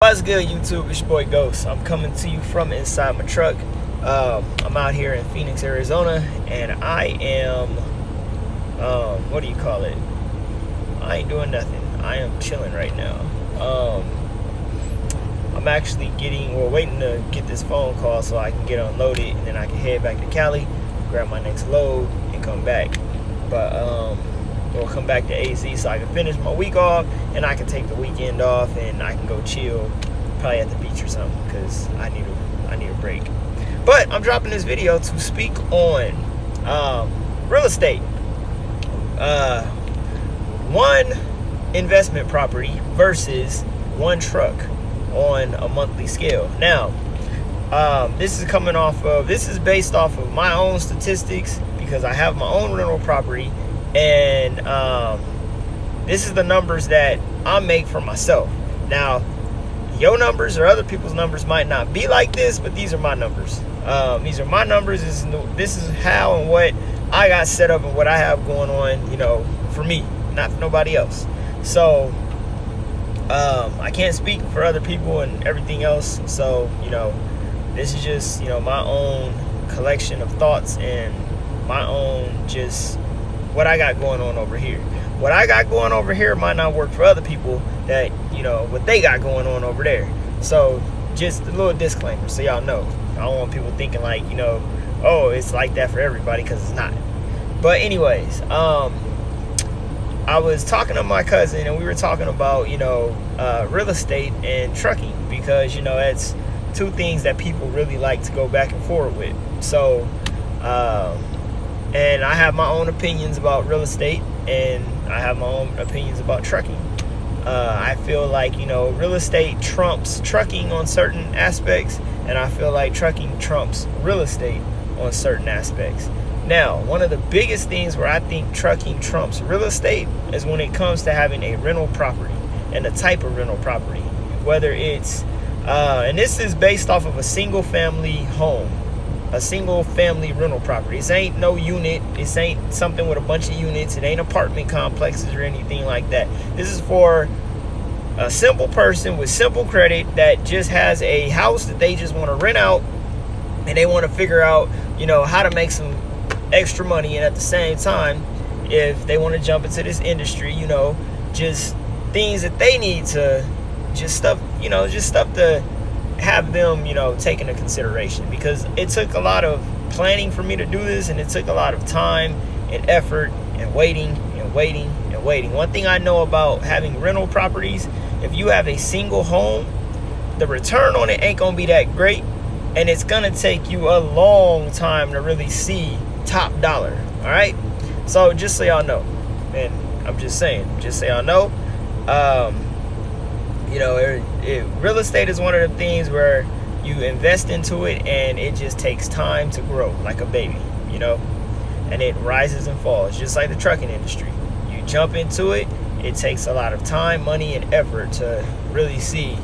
What's good, YouTube? It's your boy Ghost. I'm coming to you from inside my truck. I'm out here in Phoenix, Arizona, and I am, what do you call it? I ain't doing nothing. I am chilling right now. I'm actually waiting to get this phone call so I can get unloaded, and then I can head back to Cali, grab my next load, and come back. But, we'll come back to AZ so I can finish my week off, and I can take the weekend off, and I can go chill, probably at the beach or something, because I need a break. But I'm dropping this video to speak on real estate. One investment property versus one truck on a monthly scale. Now, this is based off of my own statistics, because I have my own rental property, and this is the numbers that I make for myself. Now, your numbers or other people's numbers might not be like this, but these are my numbers. These are my numbers. This is how and what I got set up and what I have going on, for me, not for nobody else. So I can't speak for other people and everything else. So, this is just, my own collection of thoughts and my own just what I got going on over here. What I got going over here might not work for other people that, what they got going on over there. So just a little disclaimer so y'all know. I don't want people thinking like, oh, it's like that for everybody, because it's not. But anyways, I was talking to my cousin, and we were talking about, real estate and trucking, because, that's two things that people really like to go back and forth with. So, and I have my own opinions about real estate, and I have my own opinions about trucking. I feel like, real estate trumps trucking on certain aspects, and I feel like trucking trumps real estate on certain aspects. Now, one of the biggest things where I think trucking trumps real estate is when it comes to having a rental property and the type of rental property. Whether it's, and this is based off of a single family home, a single family rental property. This ain't no unit. This ain't something with a bunch of units. It ain't apartment complexes or anything like that. This is for a simple person with simple credit that just has a house that they just want to rent out, and they want to figure out, how to make some extra money. And at the same time, if they want to jump into this industry, just things that they need to, just stuff to have them, take into consideration, because it took a lot of planning for me to do this, and it took a lot of time and effort and waiting. One thing I know about having rental properties, if you have a single home, the return on it ain't gonna be that great, and it's gonna take you a long time to really see top dollar. All right, so just so y'all know, and I'm just saying, just so y'all know, real estate is one of the things where you invest into it, and it just takes time to grow, like a baby, and it rises and falls, just like the trucking industry. You jump into it, it takes a lot of time, money, and effort to really see,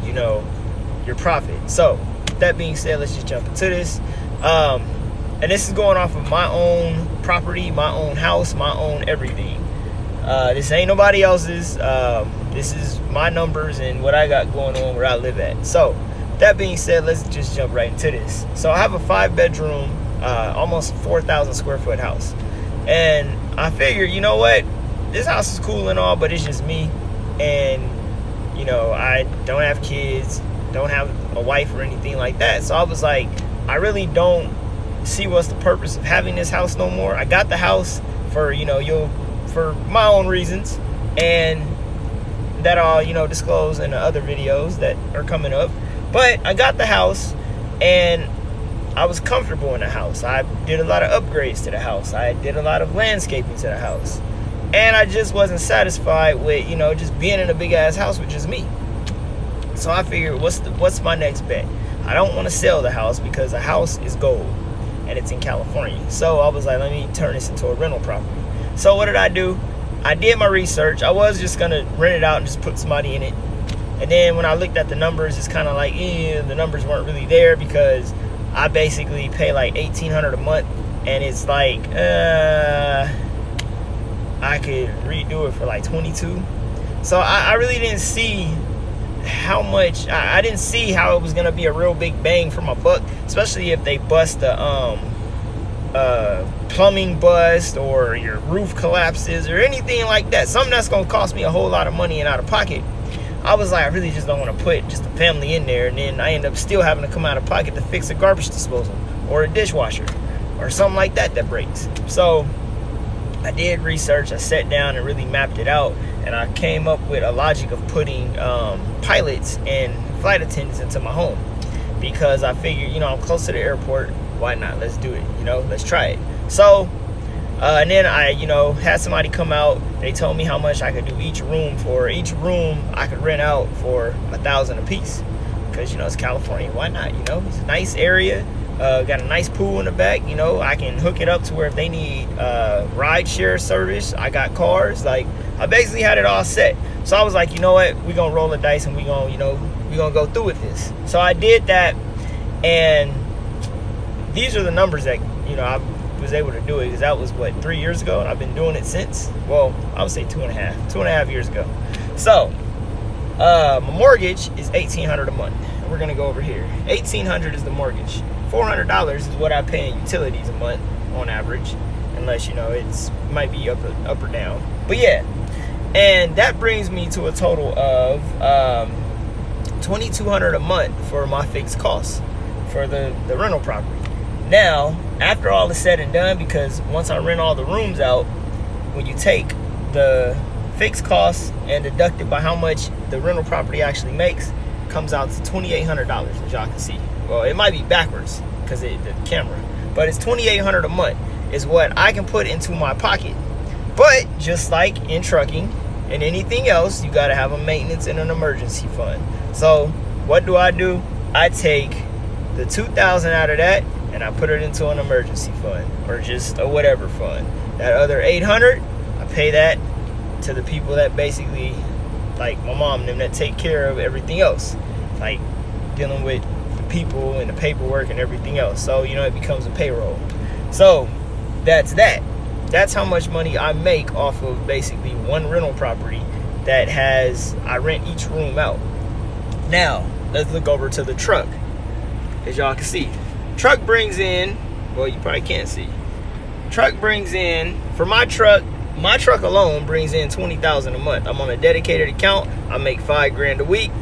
your profit. So that being said, let's just jump into this. And this is going off of my own property, my own house, my own everything. This ain't nobody else's. This is my numbers and what I got going on where I live at. So that being said, let's just jump right into this. So I have a 5-bedroom, almost 4,000 square foot house. And I figured, you know what? This house is cool and all, but it's just me. And, I don't have kids, don't have a wife or anything like that. So I was like, I really don't see what's the purpose of having this house no more. I got the house for, for my own reasons. And that I'll, disclose in the other videos that are coming up. But I got the house, and I was comfortable in the house. I did a lot of upgrades to the house. I did a lot of landscaping to the house. And I just wasn't satisfied with, just being in a big ass house with just me. So I figured, what's my next bet? I don't want to sell the house, because the house is gold and it's in California. So I was like, let me turn this into a rental property. So what did I do? I did my research. I was just gonna rent it out and just put somebody in it. And then when I looked at the numbers, it's kind of like, the numbers weren't really there, because I basically pay like $1,800 a month, and it's like, I could redo it for like $22. So I really didn't see how much I didn't see how it was gonna be a real big bang for my buck, especially if they bust the plumbing bust or your roof collapses or anything like that, something that's gonna cost me a whole lot of money and out of pocket. I was like, I really just don't want to put just a family in there, and then I end up still having to come out of pocket to fix a garbage disposal or a dishwasher or something like that that breaks. So I did research, I sat down and really mapped it out, and I came up with a logic of putting pilots and flight attendants into my home, because I figured, you know, I'm close to the airport, why not? Let's do it, you know, let's try it. So and then I, you know, had somebody come out. They told me how much I could do each room for. Each room I could rent out for $1,000 a piece, because, you know, it's California. Why not? You know, it's a nice area. Got a nice pool in the back. You know, I can hook it up to where if they need ride share service, I got cars. Like, I basically had it all set. So I was like, you know what? We're gonna roll the dice and we're gonna go through with this. So I did that, and these are the numbers that, you know, I was able to do it, because that was what, 3 years ago, and I've been doing it since. Well, I would say 2.5 years ago. So my mortgage is $1,800 a month. We're gonna go over here. $1,800 is the mortgage. $400 is what I pay in utilities a month on average, unless, you know, it might be up or down. But yeah, and that brings me to a total of $2,200 a month for my fixed costs for the rental property. Now, after all is said and done, because once I rent all the rooms out, when you take the fixed costs and deduct it by how much the rental property actually makes, it comes out to $2,800, as y'all can see. Well, it might be backwards because of the camera, but it's $2,800 a month is what I can put into my pocket. But just like in trucking and anything else, you got to have a maintenance and an emergency fund. So what do? I take the $2,000 out of that and I put it into an emergency fund, or just a whatever fund. That other $800, I pay that to the people that basically, like my mom and them, that take care of everything else, like dealing with the people and the paperwork and everything else. So, you know, it becomes a payroll. So that's that. That's how much money I make off of basically one rental property that I rent each room out. Now, let's look over to the truck. As y'all can see, truck brings in, well, you probably can't see. Truck brings in, for my truck alone brings in $20,000 a month. I'm on a dedicated account. I make $5,000 a week.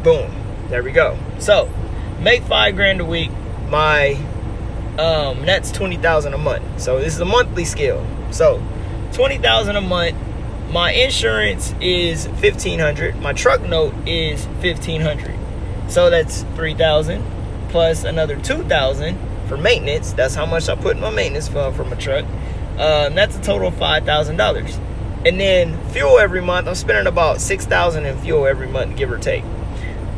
Boom, there we go. So, make $5,000 a week. That's $20,000 a month. So this is a monthly scale. So $20,000 a month. My insurance is $1,500. My truck note is $1,500. So that's $3,000 plus another $2,000 for maintenance. That's how much I put in my maintenance fund for my truck. That's a total of $5,000. And then fuel every month. I'm spending about $6,000 in fuel every month, give or take.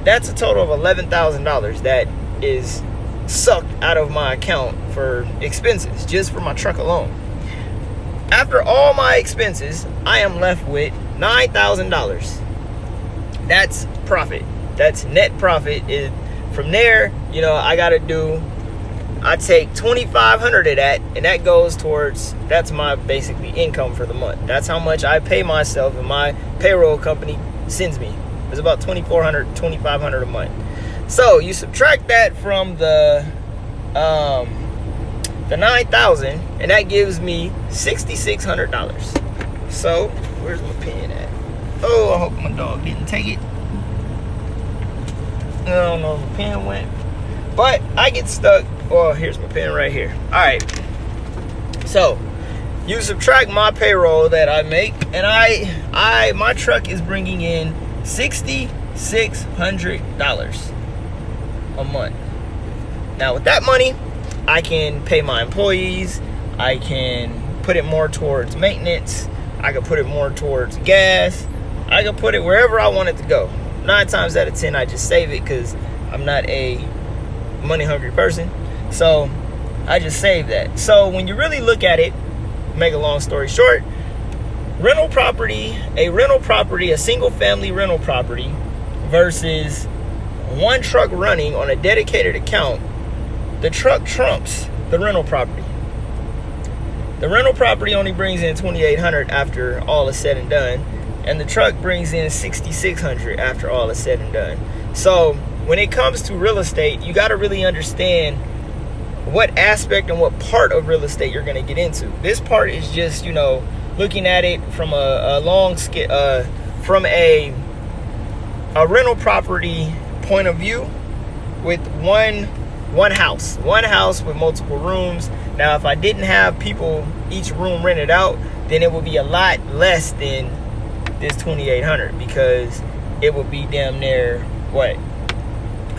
That's a total of $11,000 that is sucked out of my account for expenses, just for my truck alone. After all my expenses, I am left with $9,000. That's profit. That's net profit. From there, you know, I take $2,500 of that, and that goes towards, that's my basically income for the month. That's how much I pay myself, and my payroll company sends me. It's about $2,400, $2,500 a month. So you subtract that from the 9,000, and that gives me $6,600. So where's my pen at? Oh, I hope my dog didn't take it. I don't know if the pen went, but I get stuck. Oh, here's my pen right here. All right. So you subtract my payroll that I make, and my truck is bringing in $6,600 a month. Now with that money, I can pay my employees. I can put it more towards maintenance. I can put it more towards gas. I can put it wherever I want it to go. 9 times out of 10, I just save it because I'm not a money hungry person. So I just save that. So when you really look at it, make a long story short, a single family rental property versus one truck running on a dedicated account, the truck trumps the rental property. The rental property only brings in $2,800 after all is said and done. and the truck brings in $6,600 after all is said and done. So when it comes to real estate, you got to really understand what aspect and what part of real estate you're going to get into. This part is just, you know, looking at it from a long scale, from a rental property point of view, with one house with multiple rooms. Now, if I didn't have people each room rented out, then it would be a lot less than this $2,800, because it would be damn near what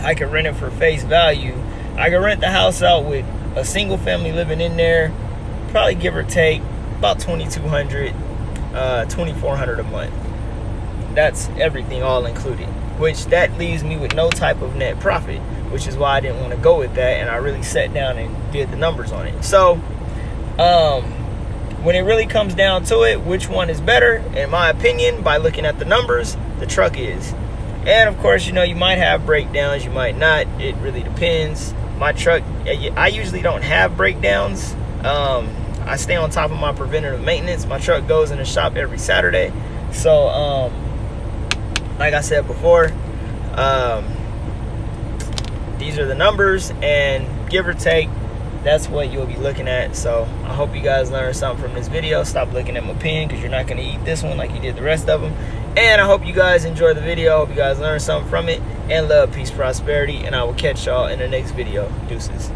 I could rent it for face value. I could rent the house out with a single family living in there, probably give or take about $2,200, $2,400 a month. That's everything all included, which that leaves me with no type of net profit, which is why I didn't want to go with that, and I really sat down and did the numbers on it. So when it really comes down to it, which one is better, in my opinion, by looking at the numbers, the truck is. And of course, you know, you might have breakdowns, you might not. It really depends. My truck, I usually don't have breakdowns. I stay on top of my preventative maintenance. My truck goes in the shop every Saturday. So like I said before, these are the numbers, and give or take, that's what you'll be looking at. So I hope you guys learned something from this video. Stop looking at my pen, because you're not going to eat this one like you did the rest of them. And I hope you guys enjoy the video. I hope you guys learned something from it. And love, peace, prosperity. And I will catch y'all in the next video. Deuces.